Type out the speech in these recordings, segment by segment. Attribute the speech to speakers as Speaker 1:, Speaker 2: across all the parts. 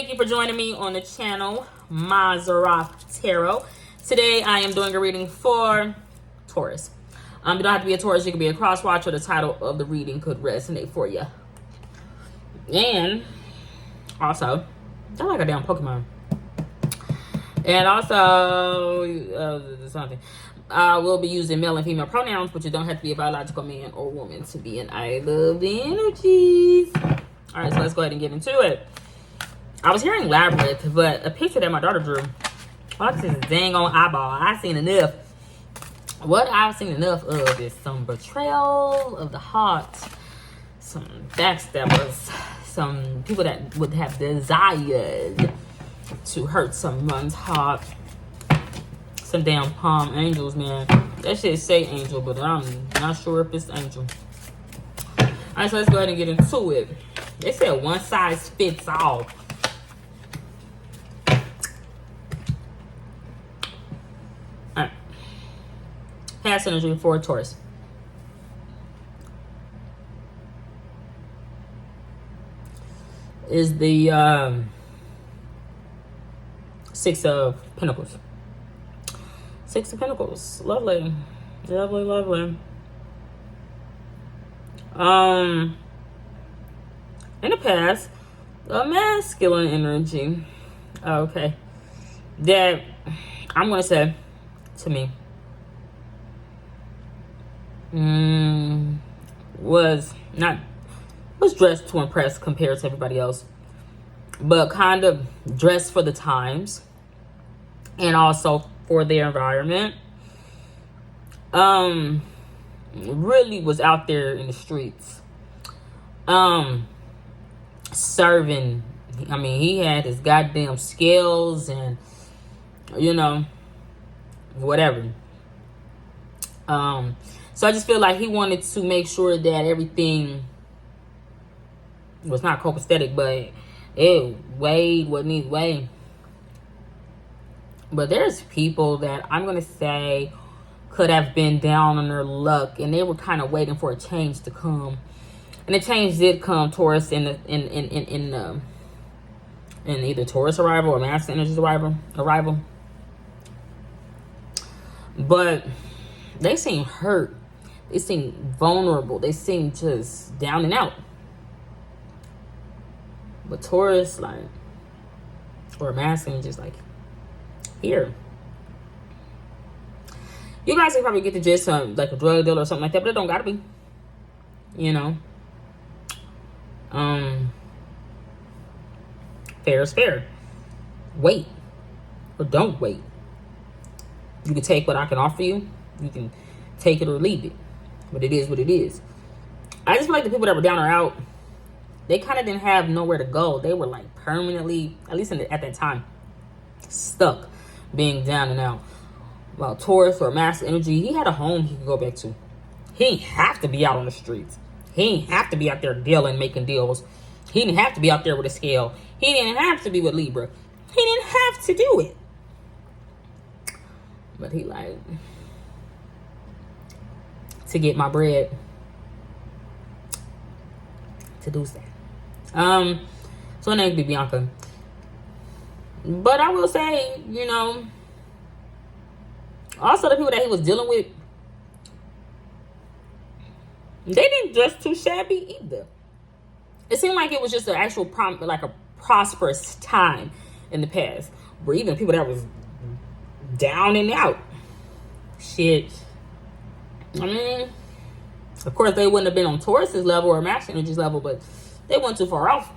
Speaker 1: Thank you for joining me on the channel, Mazaraf Tarot. Today I am doing a reading for Taurus. You don't have to be a Taurus, you can be a cross watcher. The title of the reading could resonate for you. And also, I like a damn Pokemon. And also, something. I will be using male and female pronouns, but you don't have to be a biological man or woman to be an I love the energies. All right, so let's go ahead and get into it. I was hearing labyrinth, but a picture that my daughter drew, all I can see is a dang on eyeball. I've seen enough. What I've seen enough of is some betrayal of the heart, some backstabbers, some people that would have desired to hurt someone's heart. Some damn palm angels, man. That shit say angel, but I'm not sure if it's angel. All right, so let's go ahead and get into it. They said one size fits all. All right. Past energy for Taurus. Is the Six of Pentacles. Six of Pentacles. Lovely. Lovely, lovely. In the past, a masculine energy. Okay. That I'm gonna say to me was dressed to impress compared to everybody else, but kind of dressed for the times and also for their environment. Really was out there in the streets, serving. I mean, he had his goddamn skills and, you know, whatever. So I just feel like he wanted to make sure that everything was not copacetic, but it weighed what needs weighed. But there's people that I'm going to say could have been down on their luck, and they were kind of waiting for a change to come. And the change did come, Taurus, in either Taurus arrival or Master Energy's arrival. But they seem hurt. They seem vulnerable. They seem just down and out. But Taurus, like, or Master Energy's like, here. You guys can probably get the gist on like a drug dealer or something like that, but it don't gotta be. You know. Fair is fair. Wait. Or don't wait. You can take what I can offer you. You can take it or leave it. But it is what it is. I just feel like the people that were down or out, they kind of didn't have nowhere to go. They were like permanently, at least at that time, stuck being down and out. Well, Taurus or Master Energy, he had a home he could go back to. He didn't have to be out on the streets. He didn't have to be out there dealing, making deals. He didn't have to be out there with a scale. He didn't have to be with Libra. He didn't have to do it. But he like, to get my bread, to do that. So her name could be Bianca. But I will say, you know, also the people that he was dealing with, they didn't dress too shabby either. It seemed like it was just an actual like a prosperous time in the past, where even people that was down and out, shit. I mean, of course they wouldn't have been on Taurus's level or Master Energy's level, but they weren't too far off.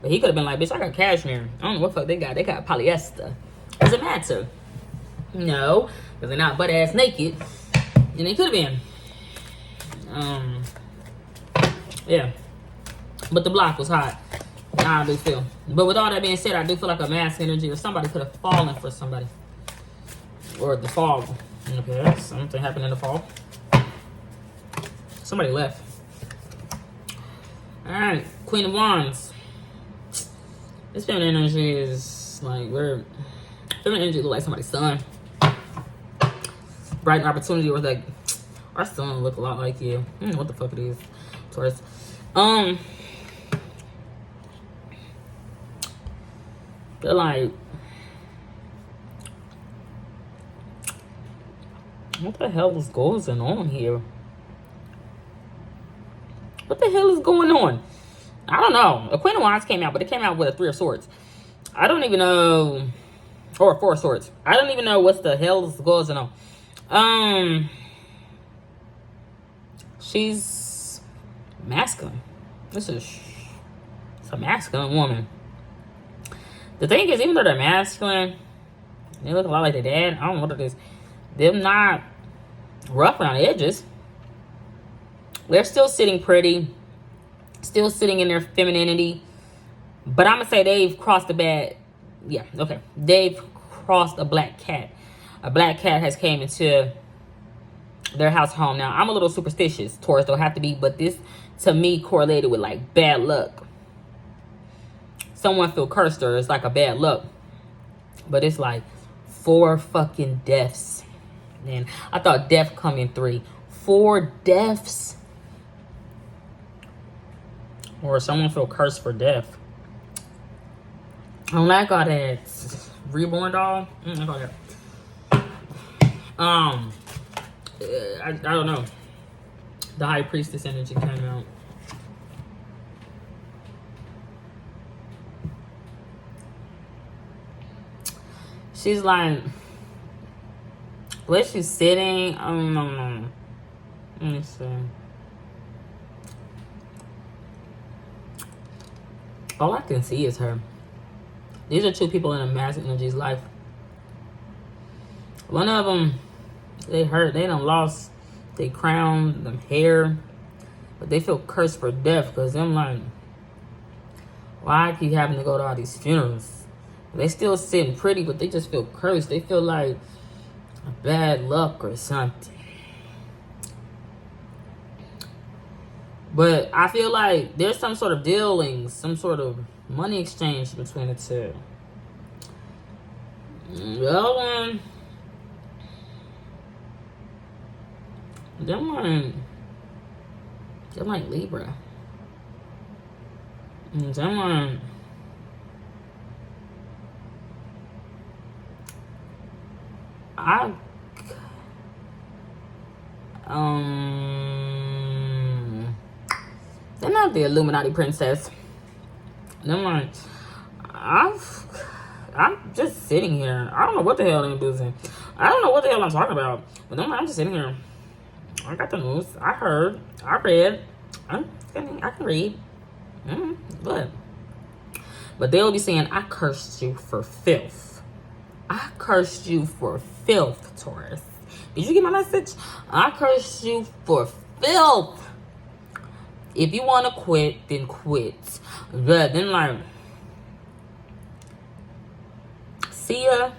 Speaker 1: But he could have been like, bitch, I got cashmere. I don't know what the fuck they got. They got polyester. Does it matter? No, because they're not butt ass naked. And they could have been. Yeah. But the block was hot. I do feel. But with all that being said, I do feel like a Master Energy or somebody could have fallen for somebody. Or the fall in the past. Something happened in the fall. Somebody left. Alright. Queen of Wands. This feminine energy is like, feminine energy look like somebody's son. Bright opportunity, or like, our son look a lot like you. I don't know what the fuck it is. Taurus. They're like, what the hell is going on here? What the hell is going on? I don't know. A Queen of Wands came out, but it came out with a Three of Swords. I don't even know. Or Four of Swords. I don't even know what the hell is going on. She's masculine. It's a masculine woman. The thing is, even though they're masculine, they look a lot like their dad. I don't know what it is. They're not rough around the edges. They're still sitting pretty. Still sitting in their femininity. But I'm going to say they've crossed the bad. Yeah, okay. They've crossed a black cat. A black cat has came into their house home. Now, I'm a little superstitious. Taurus don't have to be. But this, to me, correlated with, like, bad luck. Someone feel cursed or it's like a bad luck. But it's like 4 fucking deaths. Man, I thought death come in 3. 4 deaths. Or someone feel cursed for death. I don't like all that reborn doll. I don't like that. I don't know. The High Priestess energy came out. She's like, where she's sitting? No. Let me see. All I can see is her. These are 2 people in a mass energy's life. One of them, they hurt. They done lost their crown, them hair. But they feel cursed for death because I'm like, why I keep having to go to all these funerals? They still sitting pretty, but they just feel cursed. They feel like bad luck or something. But I feel like there's some sort of dealings, some sort of money exchange between the 2. The other one, they're like Libra. And them one, they're not the Illuminati princess. Them like, I'm just sitting here. I don't know what the hell I'm doing. I don't know what the hell I'm talking about. But I'm just sitting here. I got the news. I heard. I read. I can read. But they'll be saying, I cursed you for filth. I cursed you for filth, Taurus. Did you get my message? I cursed you for filth. If you want to quit, then quit. But then, like, Sia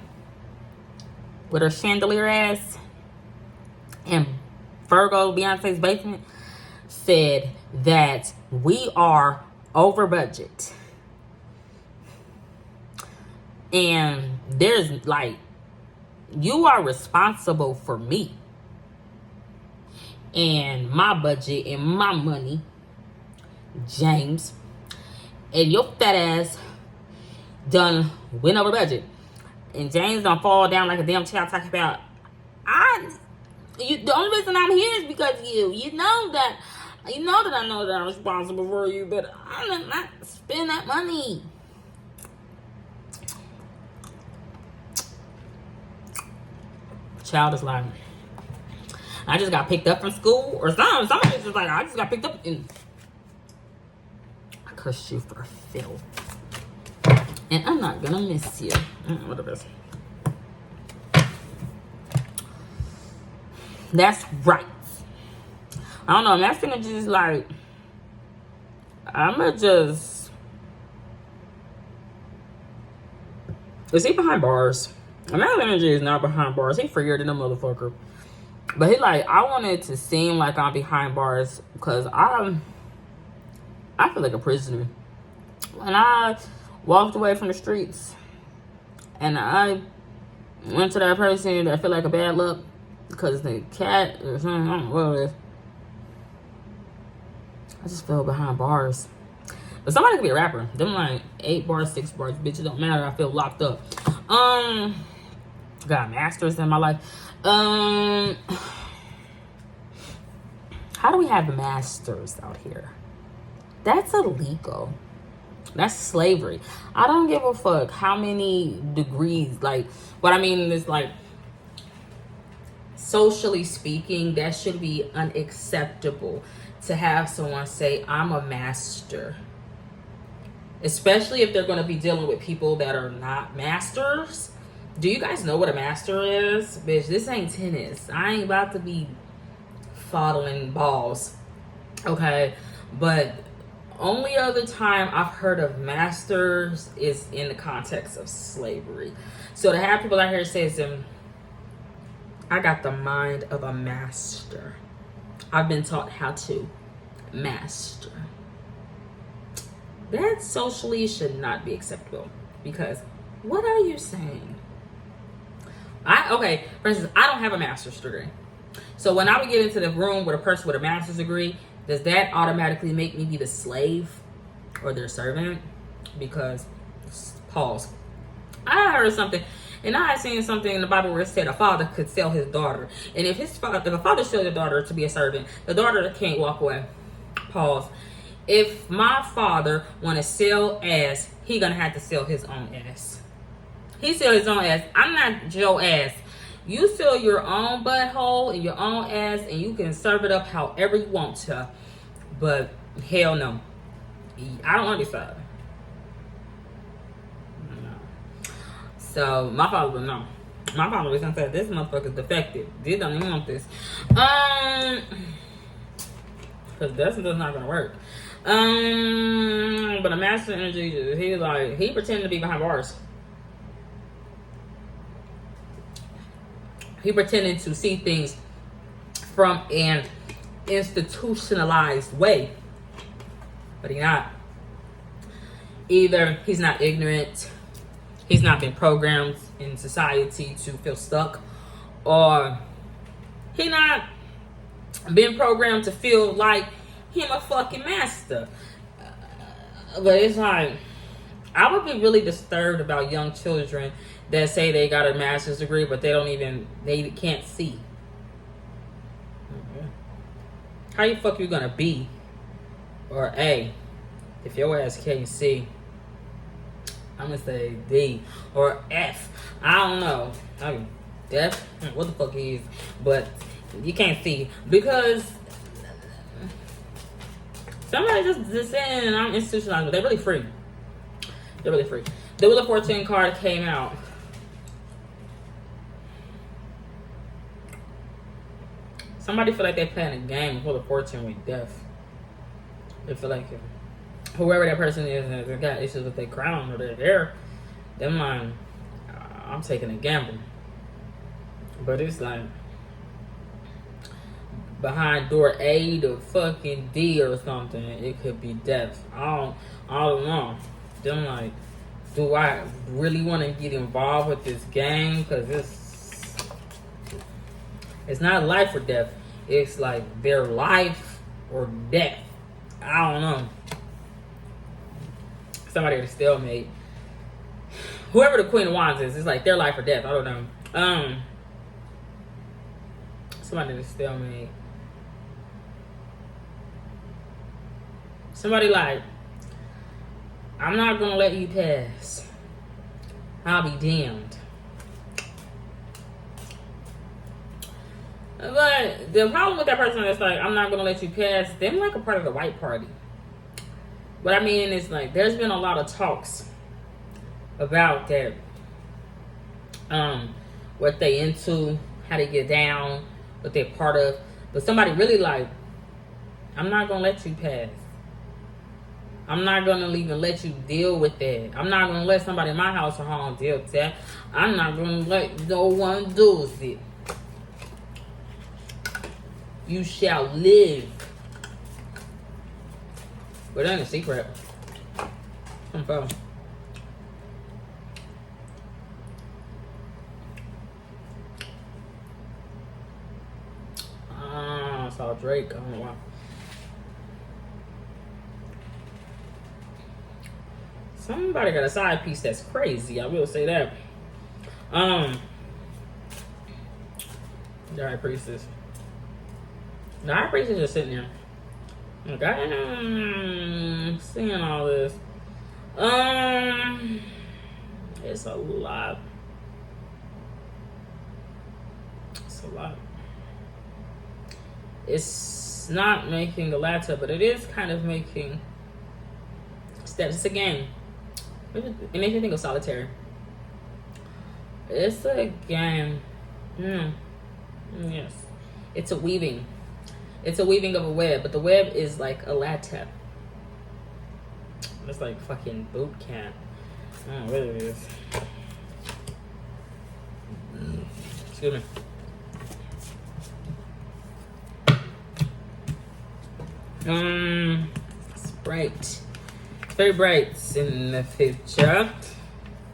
Speaker 1: with her chandelier ass and Virgo, Beyonce's basement, said that we are over budget. And there's like, you are responsible for me and my budget and my money, James. And your fat ass done went over budget. And James done fall down like a damn child talking about, the only reason I'm here is because of you. You know that I know that I'm responsible for you, but I'm not spending that money. Child is like, I just got picked up from school or something. Somebody's just like, I just got picked up and I cursed you for filth. And I'm not gonna miss you. What is this? That's right. I don't know. I'm asking to just like, I'ma just. Is he behind bars? Man's energy is not behind bars. He freer than a motherfucker. But he like, I want it to seem like I'm behind bars because I feel like a prisoner. When I walked away from the streets and I went to that person that I feel like a bad luck because the cat or something, I don't know what it is. I just fell behind bars. But somebody could be a rapper. Them like 8 bars, 6 bars, bitch. It don't matter. I feel locked up. Got masters in my life. How do we have masters out here? That's illegal. That's slavery. I don't give a fuck how many degrees. Like, what I mean is, like, socially speaking, that should be unacceptable to have someone say, I'm a master. Especially if they're going to be dealing with people that are not masters. Do you guys know what a master is? Bitch, this ain't tennis. I ain't about to be fondling balls. Okay? But only other time I've heard of masters is in the context of slavery. So to have people out here say to them, I got the mind of a master. I've been taught how to master. That socially should not be acceptable. Because what are you saying? Okay, for instance, I don't have a master's degree. So when I would get into the room with a person with a master's degree, does that automatically make me be the slave or their servant? Because, pause. I heard something, and I had seen something in the Bible where it said a father could sell his daughter. And if a father sells a daughter to be a servant, the daughter can't walk away. Pause. If my father want to sell ass, he gonna have to sell his own ass. He sell his own ass. I'm not Joe ass. You sell your own butthole and your own ass, and you can serve it up however you want to. But hell no. I don't want to be served. No. So my father would know. My father was gonna say, this motherfucker's defective. They don't even want this. Because that's not gonna work. But a master energy, he pretended to be behind bars. He pretended to see things from an institutionalized way, but he not. Either he's not ignorant, he's not been programmed in society to feel stuck, or he not been programmed to feel like him a fucking master. But it's like, I would be really disturbed about young children that say they got a master's degree, but they can't see. How you fuck you gonna be or A if your ass can't see? I'm gonna say D or F. I don't know. I mean, F, what the fuck he is, but you can't see because somebody just saying I'm institutionalized, but they're really free. They're really free. The Wheel of Fortune card came out. Somebody feel like they're playing a game of Wheel of Fortune with death. They feel like whoever that person is, and they got issues with their crown or their hair, them mind, I'm taking a gamble. But it's like behind door A to fucking D or something, it could be death. I don't know. Them like, do I really want to get involved with this game? Because it's not life or death. It's like their life or death. I don't know. Somebody at a stalemate. Whoever the Queen of Wands is, it's like their life or death. I don't know. Somebody at a stalemate. Somebody like, I'm not gonna let you pass. I'll be damned. But the problem with that person is like, I'm not gonna let you pass, them like a part of the white party. What I mean is like, there's been a lot of talks about that, what they into, how they get down, what they're part of. But somebody really like, I'm not gonna let you pass. I'm not gonna even let you deal with that. I'm not gonna let somebody in my house or home deal with that. I'm not gonna let no one do it. You shall live. But that ain't a secret. I'm fine. I saw Drake. I don't know why. Somebody got a side piece that's crazy. I will say that. The high priestess. The high priestess is sitting there. Like, I am seeing all this. It's a lot. It's a lot. It's not making a latte, but it is kind of making steps. It's a game. It makes me think of solitaire. It's a game. Yes. It's a weaving. It's a weaving of a web, but the web is like a latte. It's like fucking boot camp. I don't know what it is. Excuse me. It's bright. It's very bright in the future.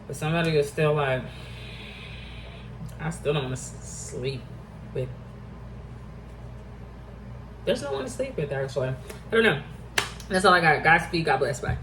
Speaker 1: But somebody is still like, I still don't want to sleep with. There's no one to sleep with, actually. I don't know. That's all I got. Godspeed. God bless. Bye.